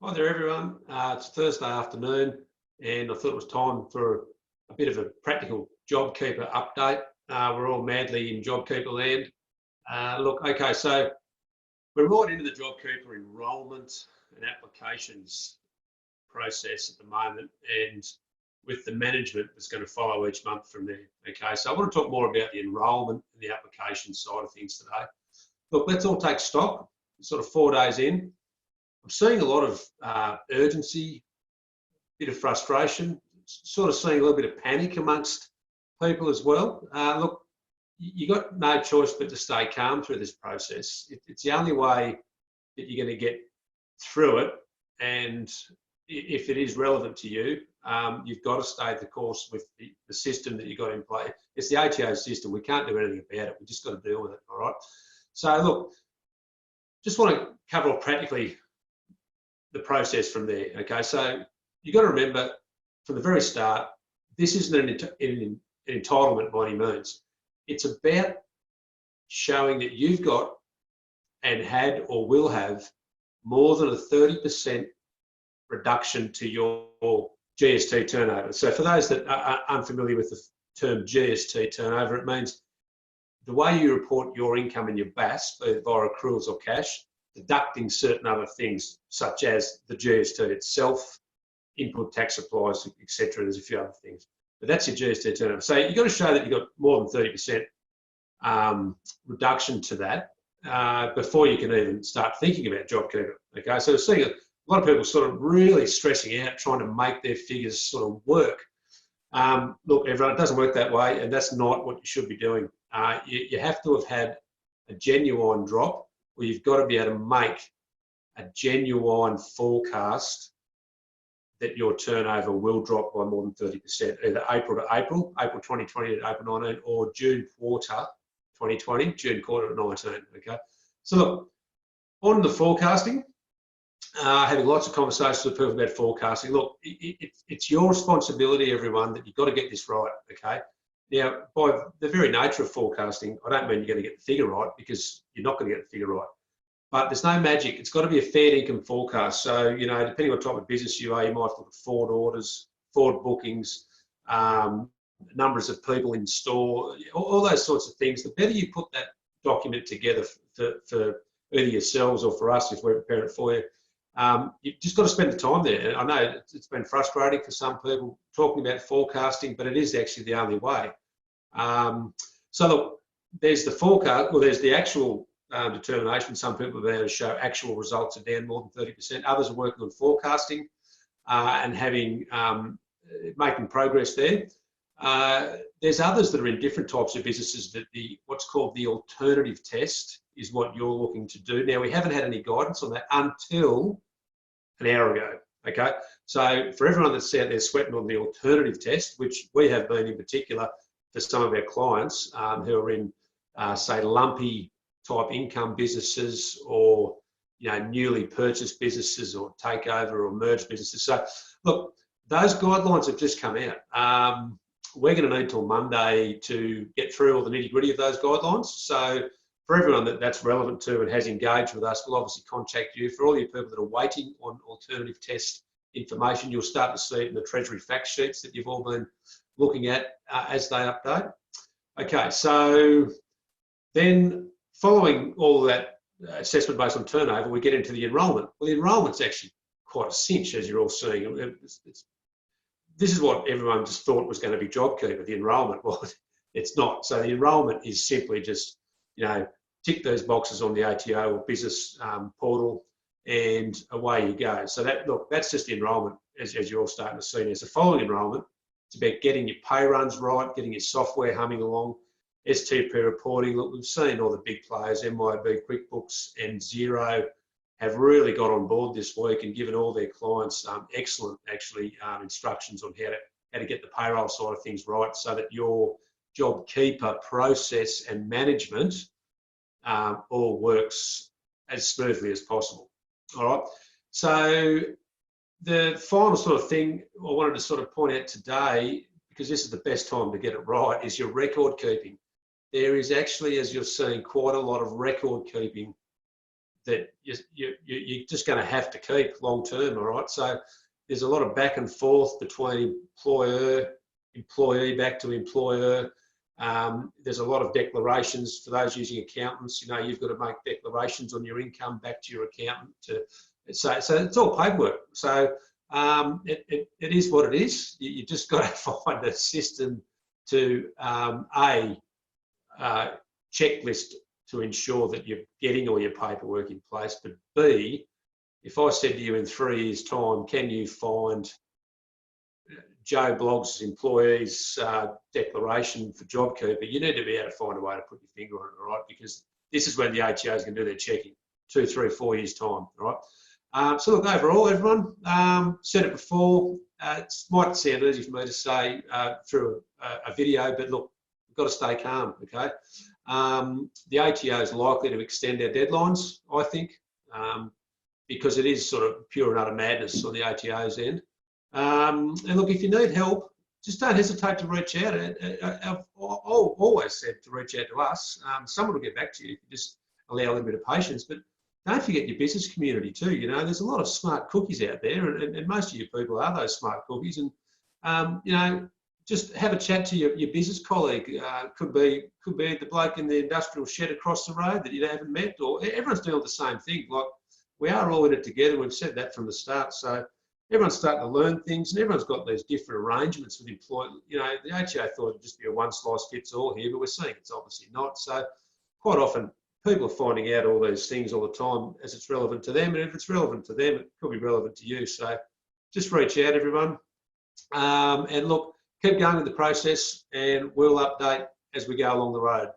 Hi there, everyone. It's Thursday afternoon, and I thought it was time for a bit of a practical JobKeeper update. We're all madly in JobKeeper land. So we're right into the JobKeeper enrolment and applications process at the moment, and with the management that's going to follow each month from there. Okay, so I want to talk more about the enrolment and the application side of things today. Look, let's all take stock. Sort of 4 days in. I'm seeing a lot of urgency, bit of frustration, sort of seeing a little bit of panic amongst people as well. Look, you got no choice but to stay calm through this process. It's the only way that you're going to get through it. And if it is relevant to you, you've got to stay the course with the system that you've got in place. It's the ATO system. We can't do anything about it. We just got to deal with it, all right? So look, just want to cover off practically the process from there. Okay, so you've got to remember from the very start, this isn't an entitlement by any means. It's about showing that you've got and had or will have more than a 30% reduction to your GST turnover. So for those that are unfamiliar with the term GST turnover, it means the way you report your income and your BAS, either via accruals or cash, deducting certain other things such as the GST itself, input tax applies, etc. There's a few other things, but that's your GST turnover. So you've got to show that you've got more than 30% reduction to that before you can even start thinking about JobKeeper. Okay, so we're seeing a lot of people sort of really stressing out, trying to make their figures sort of work. Look, everyone, it doesn't work that way, and that's not what you should be doing. You have to have had a genuine drop, where you've got to be able to make a genuine forecast that your turnover will drop by more than 30%, either April to April 2020 to April 19, or June quarter 2020, June quarter 19, okay? So look, on the forecasting, having lots of conversations with people about forecasting. Look, it's your responsibility, everyone, that you've got to get this right, okay? Now, by the very nature of forecasting, I don't mean you're going to get the figure right, because you're not going to get the figure right. But there's no magic. It's got to be a fair income forecast. So, you know, depending on what type of business you are, you might look at forward orders, forward bookings, numbers of people in store, all those sorts of things. The better you put that document together for either yourselves or for us, if we're preparing it for you, you've just got to spend the time there. And I know it's been frustrating for some people talking about forecasting, but it is actually the only way. So look, there's the forecast, well, there's the actual determination. Some people have been able to show actual results are down more than 30%. Others are working on forecasting and making progress there. There's others that are in different types of businesses that what's called the alternative test is what you're looking to do. Now, we haven't had any guidance on that until an hour ago, okay? So for everyone that's out there sweating on the alternative test, which we have been in particular for some of our clients who are in, say, lumpy type income businesses, or, you know, newly purchased businesses, or takeover or merged businesses. So look, those guidelines have just come out. We're going to need till Monday to get through all the nitty-gritty of those guidelines. So for everyone that's relevant to and has engaged with us, we'll obviously contact you. For all you people that are waiting on alternative test information, you'll start to see it in the Treasury fact sheets that you've all been looking at as they update. Okay, so then following all that assessment based on turnover, we get into the enrolment. Well, the enrolment's actually quite a cinch, as you're all seeing. This is what everyone just thought was going to be JobKeeper, the enrolment. Well, it's not. So the enrolment is simply just, you know, tick those boxes on the ATO or business portal, and away you go. So that's just the enrolment, as you're all starting to see now. So following enrolment, it's about getting your pay runs right, getting your software humming along, STP reporting. Look, we've seen all the big players, MYOB, QuickBooks and Xero, have really got on board this week and given all their clients excellent, actually, instructions on how to get the payroll side of things right, so that your JobKeeper process and management all works as smoothly as possible. All right. So the final sort of thing I wanted to sort of point out today, because this is the best time to get it right, is your record keeping. There is actually, as you're seeing, quite a lot of record keeping that you're just going to have to keep long term, all right? So there's a lot of back and forth between employee back to employer. There's a lot of declarations for those using accountants. You know, you've got to make declarations on your income back to your accountant. So it's all paperwork. So it is what it is. You just got to find a system to checklist to ensure that you're getting all your paperwork in place. But B, if I said to you in 3 years' time, can you find Joe Blogg's employee's declaration for JobKeeper, you need to be able to find a way to put your finger on it, all right? Because this is when the ATO is going to do their checking, 2, 3, 4 years' time, all right? So look, overall, everyone, said it before, it might sound easy for me to say through a video, but look, we've got to stay calm, okay? The ATO is likely to extend our deadlines, I think, because it is sort of pure and utter madness on the ATO's end. And look, if you need help, just don't hesitate to reach out. I've always said to reach out to us. Someone will get back to you if you just allow a little bit of patience. But don't forget your business community too. You know, there's a lot of smart cookies out there, and most of you people are those smart cookies. And you know, just have a chat to your business colleague. Could be the bloke in the industrial shed across the road that you haven't met, or everyone's doing the same thing. Like, we are all in it together. We've said that from the start. So everyone's starting to learn things, and everyone's got these different arrangements with employment. You know, the ATO thought it'd just be a one-size-fits-all here, but we're seeing it's obviously not. So quite often, people are finding out all these things all the time as it's relevant to them, and if it's relevant to them, it could be relevant to you. So just reach out, everyone. And look, keep going with the process, and we'll update as we go along the road.